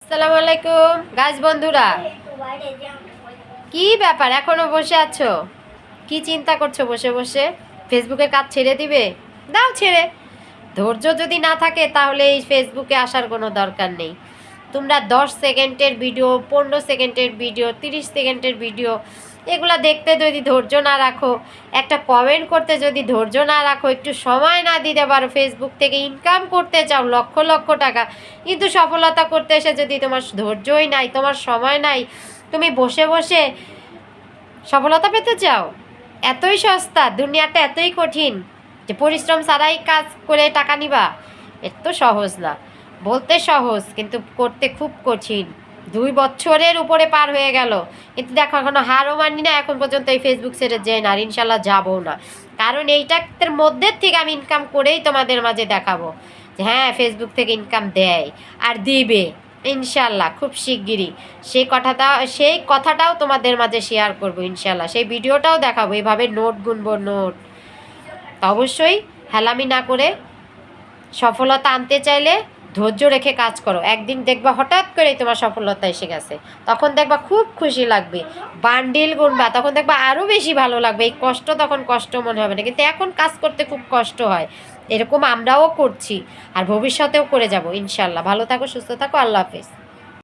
আসসালামু আলাইকুম গাইস বন্ধুরা, কি ব্যাপার এখনো বসে আছো? কি চিন্তা করছো বসে বসে? ফেসবুকের কাজ ছেড়ে দিবে? দাও ছেড়ে। ধৈর্য যদি না থাকে তাহলে এই ফেসবুকে আসার কোনো দরকার নেই। তোমরা 10 সেকেন্ডের ভিডিও, 15 সেকেন্ডের ভিডিও, 30 সেকেন্ডের ভিডিও এগুলা দেখতে যদি ধৈর্য না রাখো, একটা কমেন্ট করতে যদি ধৈর্য না রাখো, একটু সময় না দিতে পারো, ফেসবুক থেকে ইনকাম করতে চাও লক্ষ লক্ষ টাকা, কিন্তু সফলতা করতে এসে যদি তোমার ধৈর্যই নাই, তোমার সময় নাই, তুমি বসে বসে সফলতা পেতে চাও? এতই সস্তা, দুনিয়াটা এতই কঠিন যে পরিশ্রম ছাড়াই কাজ করে টাকা নিবা? এত সহজ না। বলতে সহজ কিন্তু করতে খুব কঠিন। 2 বছরের উপরে পার হয়ে গেল, কিন্তু দেখো এখনো হারও মানি না, এখন পর্যন্ত এই ফেসবুক ছেড়ে যাই না, আর ইনশাল্লাহ যাবো না। কারণ এইটার মধ্যে থেকে আমি ইনকাম করেই তোমাদের মাঝে দেখাবো যে হ্যাঁ, ফেসবুক থেকে ইনকাম দেয় আর দিবে ইনশাল্লাহ খুব শিগগিরই। সেই কথাটাও তোমাদের মাঝে শেয়ার করব ইনশাল্লাহ, সেই ভিডিওটাও দেখাবো, এভাবে নোট গুনবো, নোট। তা অবশ্যই হেলামি না করে সফলতা আনতে চাইলে ধৈর্য রেখে কাজ করো, একদিন দেখবা হঠাৎ করেই তোমার সফলতা এসে গেছে। তখন দেখবা খুব খুশি লাগবে, বান্ডিল গুনবা, তখন দেখবা আরও বেশি ভালো লাগবে। এই কষ্ট তখন কষ্ট মনে হবে না, কিন্তু এখন কাজ করতে খুব কষ্ট হয়। এরকম আমরাও করছি আর ভবিষ্যতেও করে যাব ইনশাল্লাহ। ভালো থাকো, সুস্থ থাকো, আল্লাহ হাফেজ।